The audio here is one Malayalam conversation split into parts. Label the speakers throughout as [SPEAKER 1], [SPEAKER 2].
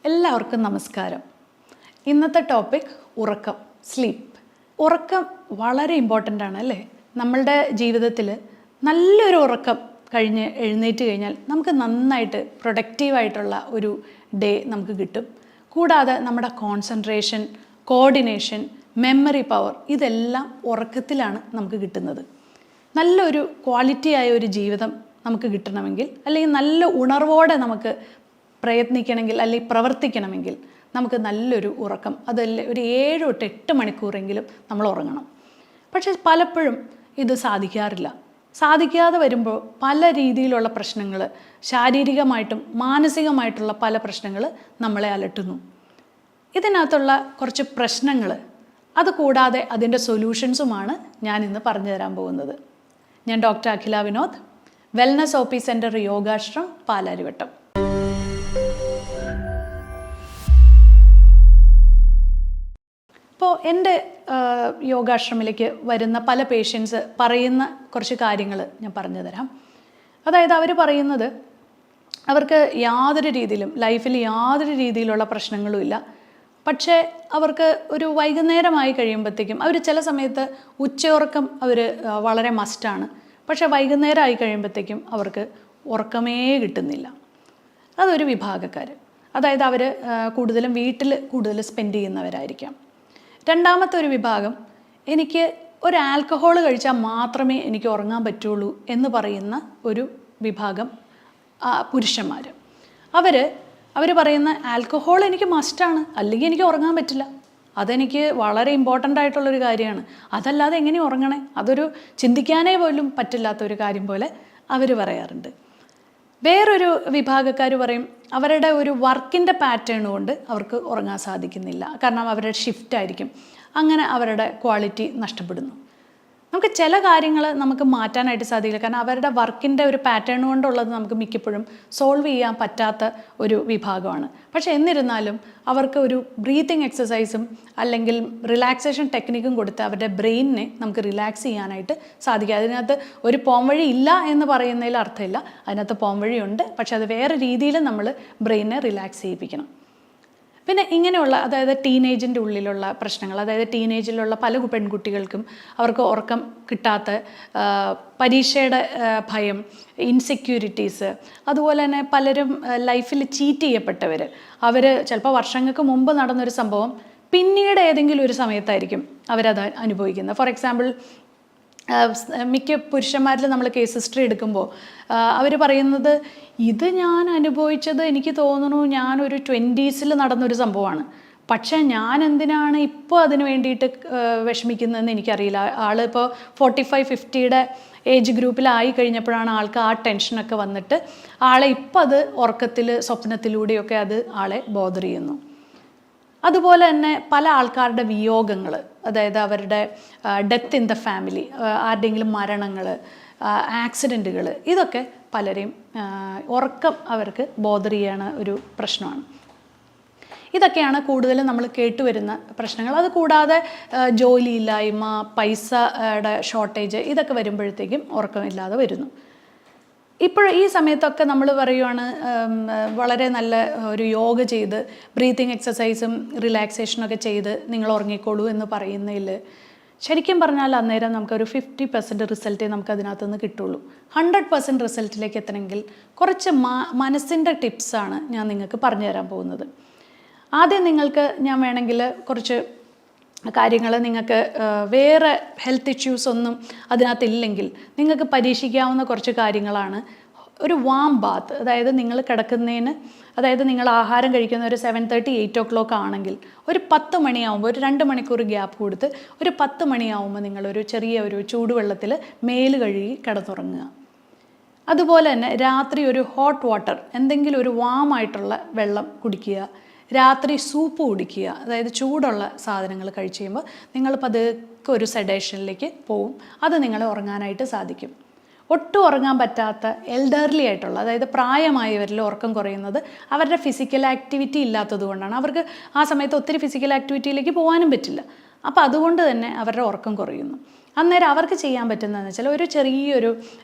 [SPEAKER 1] എല്ലാവർക്കും നമസ്കാരം. ഇന്നത്തെ ടോപ്പിക് ഉറക്കം, സ്ലീപ്പ്. ഉറക്കം വളരെ ഇമ്പോർട്ടൻ്റ് ആണ് അല്ലേ? നമ്മളുടെ ജീവിതത്തിൽ നല്ലൊരു ഉറക്കം കഴിഞ്ഞ് എഴുന്നേറ്റ് കഴിഞ്ഞാൽ നമുക്ക് നന്നായിട്ട് പ്രൊഡക്റ്റീവായിട്ടുള്ള ഒരു ഡേ നമുക്ക് കിട്ടും. കൂടാതെ നമ്മുടെ കോൺസെൻട്രേഷൻ, കോർഡിനേഷൻ, മെമ്മറി പവർ ഇതെല്ലാം ഉറക്കത്തിലാണ് നമുക്ക് കിട്ടുന്നത്. നല്ലൊരു ക്വാളിറ്റിയായ ഒരു ജീവിതം നമുക്ക് കിട്ടണമെങ്കിൽ, അല്ലെങ്കിൽ നല്ല ഉണർവോടെ നമുക്ക് പ്രയത്നിക്കണമെങ്കിൽ അല്ലെങ്കിൽ പ്രവർത്തിക്കണമെങ്കിൽ നമുക്ക് നല്ലൊരു ഉറക്കം, അതല്ല ഒരു 7 തൊട്ട് 8 മണിക്കൂറെങ്കിലും നമ്മൾ ഉറങ്ങണം. പക്ഷേ പലപ്പോഴും ഇത് സാധിക്കാറില്ല. സാധിക്കാതെ വരുമ്പോൾ പല രീതിയിലുള്ള പ്രശ്നങ്ങൾ, ശാരീരികമായിട്ടും മാനസികമായിട്ടുള്ള പല പ്രശ്നങ്ങൾ നമ്മളെ അലട്ടുന്നു. ഇതിനകത്തുള്ള കുറച്ച് പ്രശ്നങ്ങൾ, അതുകൂടാതെ അതിൻ്റെ സൊല്യൂഷൻസുമാണ് ഞാൻ ഇന്ന് പറഞ്ഞു തരാൻ പോകുന്നത്. ഞാൻ doctor Akhila Vinod, wellness OP centre Yogashram, Palarivattam. ഇപ്പോൾ എൻ്റെ യോഗാശ്രമിലേക്ക് വരുന്ന പല പേഷ്യൻസ് പറയുന്ന കുറച്ച് കാര്യങ്ങൾ ഞാൻ പറഞ്ഞു തരാം. അതായത് അവർ പറയുന്നത്, അവർക്ക് യാതൊരു രീതിയിലും ലൈഫിൽ യാതൊരു രീതിയിലുള്ള പ്രശ്നങ്ങളുമില്ല. പക്ഷേ അവർക്ക് ഒരു വൈകുന്നേരമായി കഴിയുമ്പോഴത്തേക്കും അവർ ചില സമയത്ത് ഉച്ചയുറക്കം അവർ വളരെ മസ്റ്റാണ്. പക്ഷേ വൈകുന്നേരം ആയി കഴിയുമ്പോഴത്തേക്കും അവർക്ക് ഉറക്കമേ കിട്ടുന്നില്ല. അതൊരു വിഭാഗക്കാർ. അതായത് അവർ കൂടുതലും വീട്ടിൽ കൂടുതൽ സ്പെൻഡ് ചെയ്യുന്നവരായിരിക്കാം. രണ്ടാമത്തെ ഒരു വിഭാഗം, എനിക്ക് ഒരു ആൽക്കഹോൾ കഴിച്ചാൽ മാത്രമേ എനിക്ക് ഉറങ്ങാൻ പറ്റുള്ളൂ എന്ന് പറയുന്ന ഒരു വിഭാഗം പുരുഷന്മാർ. അവർ പറയുന്ന ആൽക്കഹോൾ എനിക്ക് മസ്റ്റാണ്, അല്ലെങ്കിൽ എനിക്ക് ഉറങ്ങാൻ പറ്റില്ല, അതെനിക്ക് വളരെ ഇമ്പോർട്ടൻ്റ് ആയിട്ടുള്ളൊരു കാര്യമാണ്, അതല്ലാതെ എങ്ങനെ ഉറങ്ങണേ, അതൊരു ചിന്തിക്കാനേ പോലും പറ്റില്ലാത്തൊരു കാര്യം പോലെ അവർ പറയാറുണ്ട്. വേറൊരു വിഭാഗക്കാർ പറയും, അവരുടെ ഒരു വർക്കിൻ്റെ പാറ്റേൺ കൊണ്ട് അവർക്ക് ഉറങ്ങാൻ സാധിക്കുന്നില്ല, കാരണം അവരുടെ ഷിഫ്റ്റ് ആയിരിക്കും, അങ്ങനെ അവരുടെ ക്വാളിറ്റി നഷ്ടപ്പെടുന്നു. നമുക്ക് ചില കാര്യങ്ങൾ നമുക്ക് മാറ്റാനായിട്ട് സാധിക്കില്ല, കാരണം അവരുടെ വർക്കിൻ്റെ ഒരു പാറ്റേൺ കൊണ്ടുള്ളത് നമുക്ക് മിക്കപ്പോഴും സോൾവ് ചെയ്യാൻ പറ്റാത്ത ഒരു വിഭാഗമാണ്. പക്ഷേ എന്നിരുന്നാലും അവർക്ക് ഒരു ബ്രീത്തിങ് എക്സസൈസും അല്ലെങ്കിൽ റിലാക്സേഷൻ ടെക്നിക്കും കൊടുത്ത് അവരുടെ ബ്രെയിനിനെ നമുക്ക് റിലാക്സ് ചെയ്യാനായിട്ട് സാധിക്കും. അതിനകത്ത് ഒരു പോംവഴി ഇല്ല എന്ന് പറയുന്നതിൽ അർത്ഥമില്ല, അതിനകത്ത് പോംവഴിയുണ്ട്. പക്ഷേ അത് വേറെ രീതിയിൽ നമ്മൾ ബ്രെയിനിനെ റിലാക്സ് ചെയ്യിപ്പിക്കണം. പിന്നെ ഇങ്ങനെയുള്ള, അതായത് ടീനേജിൻ്റെ ഉള്ളിലുള്ള പ്രശ്നങ്ങൾ, അതായത് ടീനേജിലുള്ള പല പെൺകുട്ടികൾക്കും അവർക്ക് ഉറക്കം കിട്ടാത്ത, പരീക്ഷയുടെ ഭയം, ഇൻസെക്യൂരിറ്റീസ്, അതുപോലെ തന്നെ പലരും ലൈഫിൽ ചീറ്റ് ചെയ്യപ്പെട്ടവർ, അവർ ചിലപ്പോൾ വർഷങ്ങൾക്ക് മുമ്പ് നടന്നൊരു സംഭവം പിന്നീട് ഏതെങ്കിലും ഒരു സമയത്തായിരിക്കും അവരത് അനുഭവിക്കുന്നത്. ഫോർ എക്സാമ്പിൾ, മിക്ക പുരുഷന്മാരിൽ നമ്മൾ കേസ് ഹിസ്റ്ററി എടുക്കുമ്പോൾ അവർ പറയുന്നത്, ഇത് ഞാൻ അനുഭവിച്ചത് എനിക്ക് തോന്നുന്നു ഞാനൊരു 20s നടന്നൊരു സംഭവമാണ്, പക്ഷേ ഞാൻ എന്തിനാണ് ഇപ്പോൾ അതിന് വേണ്ടിയിട്ട് വിഷമിക്കുന്നതെന്ന് എനിക്കറിയില്ല. ആളിപ്പോൾ 45-50 ഏജ് ഗ്രൂപ്പിലായി കഴിഞ്ഞപ്പോഴാണ് ആൾക്ക് ആ ടെൻഷനൊക്കെ വന്നിട്ട് ആളെ ഇപ്പം അത് ഉറക്കത്തിൽ സ്വപ്നത്തിലൂടെയൊക്കെ അത് ആളെ ബോദർ ചെയ്യുന്നു. അതുപോലെ തന്നെ പല ആൾക്കാരുടെ വിയോഗങ്ങൾ, അതായത് അവരുടെ ഡെത്ത് ഇൻ ദ ഫാമിലി, ആരുടെയെങ്കിലും മരണങ്ങൾ, ആക്സിഡൻറ്റുകൾ, ഇതൊക്കെ പലരെയും ഉറക്കം അവർക്ക് ബോദർ ചെയ്യണ ഒരു പ്രശ്നമാണ്. ഇതൊക്കെയാണ് കൂടുതലും നമ്മൾ കേട്ടുവരുന്ന പ്രശ്നങ്ങൾ. അതുകൂടാതെ ജോലിയില്ലായ്മ, പൈസയുടെ ഷോർട്ടേജ്, ഇതൊക്കെ വരുമ്പോഴത്തേക്കും ഉറക്കമില്ലാതെ വരുന്നു. ഇപ്പോൾ ഈ സമയത്തൊക്കെ നമ്മൾ പറയുവാണ്, വളരെ നല്ല ഒരു യോഗ ചെയ്ത് ബ്രീത്തിങ് എക്സസൈസും റിലാക്സേഷനൊക്കെ ചെയ്ത് നിങ്ങൾ ഉറങ്ങിക്കോളൂ എന്ന് പറയുന്നതിൽ ശരിക്കും പറഞ്ഞാൽ അന്നേരം നമുക്കൊരു 50% റിസൾട്ടേ നമുക്ക് അതിനകത്ത് നിന്ന് കിട്ടുള്ളൂ. 100% റിസൾട്ടിലേക്ക് എത്തണമെങ്കിൽ കുറച്ച് മനസ്സിൻ്റെ ടിപ്സാണ് ഞാൻ നിങ്ങൾക്ക് പറഞ്ഞു തരാൻ പോകുന്നത്. ആദ്യം നിങ്ങൾക്ക് ഞാൻ വേണമെങ്കിൽ കുറച്ച് കാര്യങ്ങൾ, നിങ്ങൾക്ക് വേറെ ഹെൽത്ത് ഇഷ്യൂസ് ഒന്നും അതിനകത്തില്ലെങ്കിൽ നിങ്ങൾക്ക് പരീക്ഷിക്കാവുന്ന കുറച്ച് കാര്യങ്ങളാണ്. ഒരു വാം ബാത്ത്, അതായത് നിങ്ങൾ കിടക്കുന്നതിന്, അതായത് നിങ്ങൾ ആഹാരം കഴിക്കുന്ന ഒരു 7:30-8 o'clock ആണെങ്കിൽ ഒരു 10 മണിയാവുമ്പോൾ, ഒരു 2 മണിക്കൂർ ഗ്യാപ്പ് കൊടുത്ത് ഒരു 10 മണിയാവുമ്പോൾ നിങ്ങളൊരു ചെറിയ ഒരു ചൂടുവെള്ളത്തിൽ മേല് കഴുകി കിടന്നുറങ്ങുക. അതുപോലെ തന്നെ രാത്രി ഒരു ഹോട്ട് വാട്ടർ, എന്തെങ്കിലും ഒരു വാമായിട്ടുള്ള വെള്ളം കുടിക്കുക. രാത്രി സൂപ്പ് കുടിക്കുക, അതായത് ചൂടുള്ള സാധനങ്ങൾ കഴിച്ച് കഴിയുമ്പോൾ നിങ്ങൾ പതുക്കെ ഒരു സെഡേഷനിലേക്ക് പോവും. അത് നിങ്ങളെ ഉറങ്ങാനായിട്ട് സാധിക്കും. ഒട്ടും ഉറങ്ങാൻ പറ്റാത്ത എൽഡർലി ആയിട്ടുള്ള, അതായത് പ്രായമായവരിൽ ഉറക്കം കുറയുന്നത് അവരുടെ ഫിസിക്കൽ ആക്ടിവിറ്റി ഇല്ലാത്തത് കൊണ്ടാണ്. അവർക്ക് ആ സമയത്ത് ഒത്തിരി ഫിസിക്കൽ ആക്ടിവിറ്റിയിലേക്ക് പോകാനും പറ്റില്ല. അപ്പോൾ അതുകൊണ്ട് തന്നെ അവരുടെ ഉറക്കം കുറയുന്നു. അന്നേരം അവർക്ക് ചെയ്യാൻ പറ്റുന്നതെന്ന് വെച്ചാൽ ഒരു ചെറിയൊരു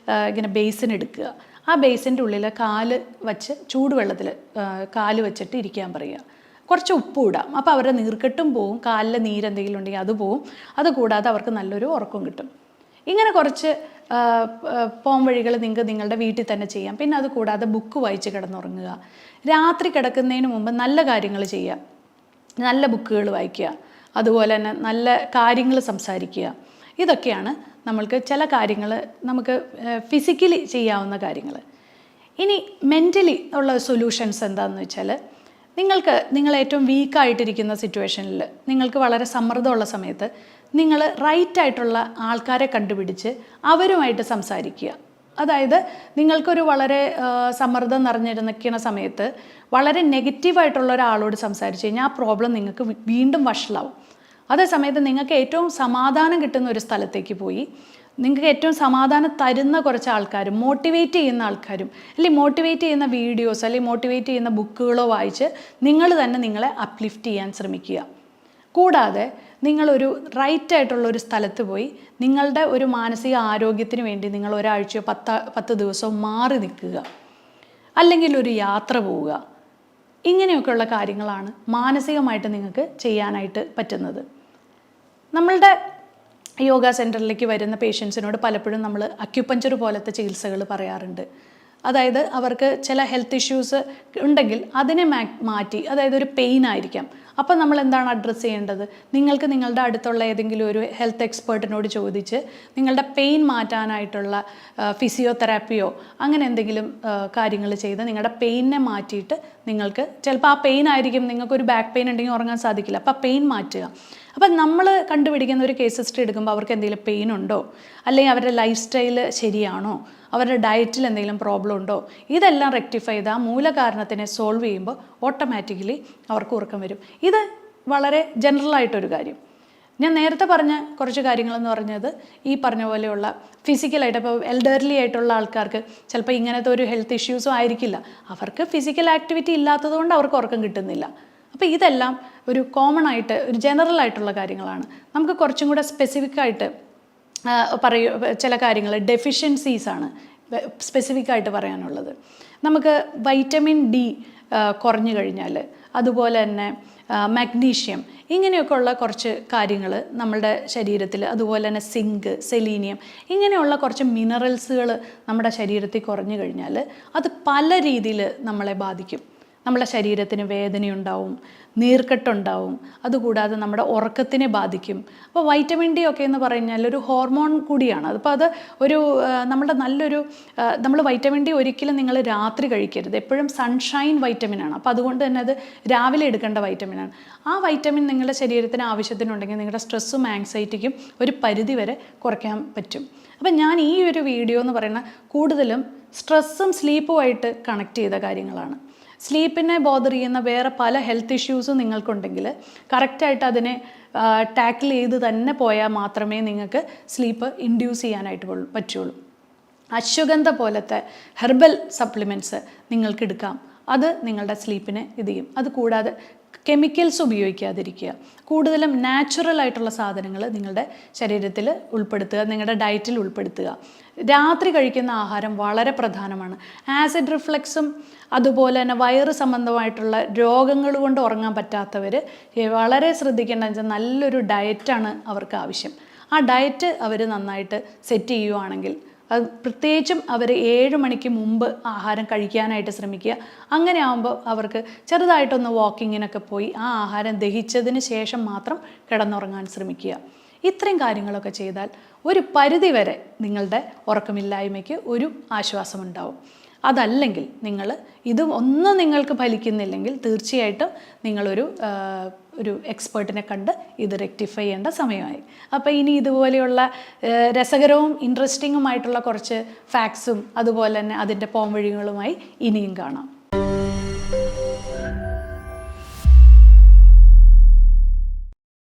[SPEAKER 1] ഇങ്ങനെ ബേസിൻ എടുക്കുക, ആ ബേസിൻ്റെ ഉള്ളിൽ കാല് വച്ച് ചൂടുവെള്ളത്തിൽ കാല് വെച്ചിട്ട് ഇരിക്കാൻ പറയുക. കുറച്ച് ഉപ്പ് ഇടാം. അപ്പോൾ അവരുടെ നീർക്കെട്ടും പോവും, കാലിൽ നീരെന്തെങ്കിലും ഉണ്ടെങ്കിൽ അത് പോവും. അതുകൂടാതെ അവർക്ക് നല്ലൊരു ഉറക്കം കിട്ടും. ഇങ്ങനെ കുറച്ച് പോം വഴികൾ നിങ്ങൾക്ക് നിങ്ങളുടെ വീട്ടിൽ തന്നെ ചെയ്യാം. പിന്നെ അത് കൂടാതെ ബുക്ക് വായിച്ച് കിടന്നുറങ്ങുക. രാത്രി കിടക്കുന്നതിന് മുമ്പ് നല്ല കാര്യങ്ങൾ ചെയ്യുക, നല്ല ബുക്കുകൾ വായിക്കുക, അതുപോലെ തന്നെ നല്ല കാര്യങ്ങൾ സംസാരിക്കുക. ഇതൊക്കെയാണ് നമ്മൾക്ക് ചില കാര്യങ്ങൾ നമുക്ക് ഫിസിക്കലി ചെയ്യാവുന്ന കാര്യങ്ങൾ. ഇനി മെൻ്റലി ഉള്ള സൊല്യൂഷൻസ് എന്താണെന്ന് വെച്ചാൽ, നിങ്ങൾ ഏറ്റവും വീക്കായിട്ടിരിക്കുന്ന സിറ്റുവേഷനിൽ, നിങ്ങൾക്ക് വളരെ സമ്മർദ്ദമുള്ള സമയത്ത് നിങ്ങൾ റൈറ്റായിട്ടുള്ള ആൾക്കാരെ കണ്ടുപിടിച്ച് അവരുമായിട്ട് സംസാരിക്കുക. അതായത് നിങ്ങൾക്കൊരു വളരെ സമ്മർദ്ദം നിറഞ്ഞിരിക്കുന്ന സമയത്ത് വളരെ നെഗറ്റീവായിട്ടുള്ള ഒരാളോട് സംസാരിച്ച് കഴിഞ്ഞാൽ ആ പ്രോബ്ലം നിങ്ങൾക്ക് വീണ്ടും വഷളാവും. അതേസമയത്ത് നിങ്ങൾക്ക് ഏറ്റവും സമാധാനം കിട്ടുന്ന ഒരു സ്ഥലത്തേക്ക് പോയി നിങ്ങൾക്ക് ഏറ്റവും സമാധാനം തരുന്ന കുറച്ച് ആൾക്കാരും മോട്ടിവേറ്റ് ചെയ്യുന്ന ആൾക്കാരും അല്ലെങ്കിൽ മോട്ടിവേറ്റ് ചെയ്യുന്ന വീഡിയോസ് അല്ലെങ്കിൽ മോട്ടിവേറ്റ് ചെയ്യുന്ന ബുക്കുകളോ വായിച്ച് നിങ്ങൾ തന്നെ നിങ്ങളെ അപ്ലിഫ്റ്റ് ചെയ്യാൻ ശ്രമിക്കുക. കൂടാതെ നിങ്ങളൊരു റൈറ്റായിട്ടുള്ള ഒരു സ്ഥലത്ത് പോയി നിങ്ങളുടെ ഒരു മാനസിക ആരോഗ്യത്തിന് വേണ്ടി നിങ്ങൾ ഒരാഴ്ചയോ 10 ദിവസമോ മാറി നിൽക്കുക, അല്ലെങ്കിൽ ഒരു യാത്ര പോവുക. ഇങ്ങനെയൊക്കെയുള്ള കാര്യങ്ങളാണ് മാനസികമായിട്ട് നിങ്ങൾക്ക് ചെയ്യാനായിട്ട് പറ്റുന്നത്. നമ്മളുടെ യോഗ സെൻറ്ററിലേക്ക് വരുന്ന പേഷ്യൻസിനോട് പലപ്പോഴും നമ്മൾ അക്യുപഞ്ചർ പോലത്തെ ചികിത്സകൾ പറയാറുണ്ട്. അതായത് അവർക്ക് ചില ഹെൽത്ത് ഇഷ്യൂസ് ഉണ്ടെങ്കിൽ അതിനെ മാറ്റി, അതായത് ഒരു പെയിൻ ആയിരിക്കാം, അപ്പോൾ നമ്മൾ എന്താണ് അഡ്രസ്സ് ചെയ്യേണ്ടത്? നിങ്ങൾക്ക് നിങ്ങളുടെ അടുത്തുള്ള ഏതെങ്കിലും ഒരു ഹെൽത്ത് എക്സ്പേർട്ടിനോട് ചോദിച്ച് നിങ്ങളുടെ പെയിൻ മാറ്റാനായിട്ടുള്ള ഫിസിയോതെറാപ്പിയോ അങ്ങനെ എന്തെങ്കിലും കാര്യങ്ങൾ ചെയ്ത് നിങ്ങളുടെ പെയിനെ മാറ്റിയിട്ട് നിങ്ങൾക്ക് ചിലപ്പോൾ ആ പെയിൻ ആയിരിക്കും, നിങ്ങൾക്കൊരു ബാക്ക് പെയിൻ ഉണ്ടെങ്കിൽ ഉറങ്ങാൻ സാധിക്കില്ല, അപ്പോൾ ആ പെയിൻ മാറ്റുക. അപ്പം നമ്മൾ കണ്ടുപിടിക്കുന്ന ഒരു കേസ് ഹിസ്റ്ററി എടുക്കുമ്പോൾ അവർക്ക് എന്തെങ്കിലും പെയിൻ ഉണ്ടോ, അല്ലെങ്കിൽ അവരുടെ ലൈഫ് സ്റ്റൈല് ശരിയാണോ, അവരുടെ ഡയറ്റിൽ എന്തെങ്കിലും പ്രോബ്ലം ഉണ്ടോ, ഇതെല്ലാം റെക്ടിഫൈ ചെയ്ത് ആ മൂലകാരണത്തിനെ സോൾവ് ചെയ്യുമ്പോൾ ഓട്ടോമാറ്റിക്കലി അവർക്ക് ഉറക്കം വരും. ഇത് വളരെ ജനറലായിട്ടൊരു കാര്യം. ഞാൻ നേരത്തെ പറഞ്ഞ കുറച്ച് കാര്യങ്ങളെന്ന് പറഞ്ഞത് ഈ പറഞ്ഞ പോലെയുള്ള ഫിസിക്കലായിട്ട്, ഇപ്പോൾ എൽഡർലി ആയിട്ടുള്ള ആൾക്കാർക്ക് ചിലപ്പോൾ ഇങ്ങനത്തെ ഒരു ഹെൽത്ത് ഇഷ്യൂസും ആയിരിക്കില്ല, അവർക്ക് ഫിസിക്കൽ ആക്ടിവിറ്റി ഇല്ലാത്തതുകൊണ്ട് അവർക്ക് ഉറക്കം കിട്ടുന്നില്ല. അപ്പോൾ ഇതെല്ലാം ഒരു കോമൺ ആയിട്ട് ഒരു ജനറൽ ആയിട്ടുള്ള കാര്യങ്ങളാണ്. നമുക്ക് കുറച്ചും കൂടെ സ്പെസിഫിക്കായിട്ട് ചില കാര്യങ്ങൾ ഡെഫിഷ്യൻസീസാണ് സ്പെസിഫിക്കായിട്ട് പറയാനുള്ളത്. നമുക്ക് വൈറ്റമിൻ ഡി കുറഞ്ഞു കഴിഞ്ഞാൽ, അതുപോലെ തന്നെ മഗ്നീഷ്യം, ഇങ്ങനെയൊക്കെ ഉള്ള കുറച്ച് കാര്യങ്ങൾ നമ്മുടെ ശരീരത്തിൽ, അതുപോലെ തന്നെ സിങ്ക്, സെലീനിയം, ഇങ്ങനെയുള്ള കുറച്ച് മിനറൽസുകൾ നമ്മുടെ ശരീരത്തിൽ കുറഞ്ഞു കഴിഞ്ഞാൽ അത് പല രീതിയിൽ നമ്മളെ ബാധിക്കും. നമ്മുടെ ശരീരത്തിന് വേദനയുണ്ടാവും, നീർക്കെട്ടുണ്ടാവും, അതുകൂടാതെ നമ്മുടെ ഉറക്കത്തിനെ ബാധിക്കും. അപ്പോൾ വൈറ്റമിൻ ഡി ഒക്കെ എന്ന് പറഞ്ഞാൽ ഒരു ഹോർമോൺ കൂടിയാണ്. അപ്പോൾ അത് ഒരു നമ്മുടെ നല്ലൊരു നമ്മൾ വൈറ്റമിൻ ഡി ഒരിക്കലും നിങ്ങൾ രാത്രി കഴിക്കരുത്, എപ്പോഴും സൺഷൈൻ വൈറ്റമിനാണ്. അപ്പോൾ അതുകൊണ്ട് തന്നെ അത് രാവിലെ എടുക്കേണ്ട വൈറ്റമിനാണ്. ആ വൈറ്റമിൻ നിങ്ങളുടെ ശരീരത്തിന് ആവശ്യത്തിനുണ്ടെങ്കിൽ നിങ്ങളുടെ സ്ട്രെസ്സും ആങ്സൈറ്റിക്കും ഒരു പരിധി വരെ കുറയ്ക്കാൻ പറ്റും. അപ്പം ഞാൻ ഈ ഒരു വീഡിയോ എന്ന് പറയുന്ന കൂടുതലും സ്ട്രെസ്സും സ്ലീപ്പുമായിട്ട് കണക്ട് ചെയ്ത കാര്യങ്ങളാണ്. സ്ലീപ്പിനെ ബോദർ ചെയ്യുന്ന വേറെ പല ഹെൽത്ത് ഇഷ്യൂസും നിങ്ങൾക്കുണ്ടെങ്കിൽ കറക്റ്റായിട്ട് അതിനെ ടാക്കിൾ ചെയ്ത് തന്നെ പോയാൽ മാത്രമേ നിങ്ങൾക്ക് സ്ലീപ്പ് ഇൻഡ്യൂസ് ചെയ്യാനായിട്ട് പറ്റുള്ളൂ. അശ്വഗന്ധ പോലത്തെ ഹെർബൽ സപ്ലിമെൻറ്റ്സ് നിങ്ങൾക്ക് എടുക്കാം, അത് നിങ്ങളുടെ സ്ലീപ്പിനെ ഇത് ചെയ്യും. അതുകൂടാതെ കെമിക്കൽസ് ഉപയോഗിക്കാതിരിക്കുക, കൂടുതലും നാച്ചുറൽ ആയിട്ടുള്ള സാധനങ്ങൾ നിങ്ങളുടെ ശരീരത്തിൽ ഉൾപ്പെടുത്തുക, നിങ്ങളുടെ ഡയറ്റിൽ ഉൾപ്പെടുത്തുക. രാത്രി കഴിക്കുന്ന ആഹാരം വളരെ പ്രധാനമാണ്. ആസിഡ് റിഫ്ലക്സും അതുപോലെ തന്നെ വയറ് സംബന്ധമായിട്ടുള്ള രോഗങ്ങൾ കൊണ്ട് ഉറങ്ങാൻ പറ്റാത്തവർ വളരെ ശ്രദ്ധിക്കേണ്ടതെന്ന് വെച്ചാൽ നല്ലൊരു ഡയറ്റാണ് അവർക്ക് ആവശ്യം. ആ ഡയറ്റ് അവർ നന്നായിട്ട് സെറ്റ് ചെയ്യുവാണെങ്കിൽ, അത് പ്രത്യേകിച്ചും അവർ 7 മണിക്ക് മുമ്പ് ആഹാരം കഴിക്കാനായിട്ട് ശ്രമിക്കുക. അങ്ങനെ ആകുമ്പോൾ അവർക്ക് ചെറുതായിട്ടൊന്ന് വാക്കിങ്ങിനൊക്കെ പോയി ആ ആഹാരം ദഹിച്ചതിന് ശേഷം മാത്രം കിടന്നുറങ്ങാൻ ശ്രമിക്കുക. ഇത്രയും കാര്യങ്ങളൊക്കെ ചെയ്താൽ ഒരു പരിധി വരെ നിങ്ങളുടെ ഉറക്കമില്ലായ്മയ്ക്ക് ഒരു ആശ്വാസമുണ്ടാവും. അതല്ലെങ്കിൽ ഒന്നും നിങ്ങൾക്ക് ഫലിക്കുന്നില്ലെങ്കിൽ തീർച്ചയായിട്ടും നിങ്ങളൊരു എക്സ്പേർട്ടിനെ കണ്ട് ഇത് റെക്ടിഫൈ ചെയ്യേണ്ട സമയമായി. അപ്പോൾ ഇനി ഇതുപോലെയുള്ള രസകരവും ഇൻട്രസ്റ്റിങ്ങുമായിട്ടുള്ള കുറച്ച് ഫാക്ട്സും അതുപോലെ തന്നെ അതിൻ്റെ പോംവഴികളുമായി ഇനിയും കാണാം.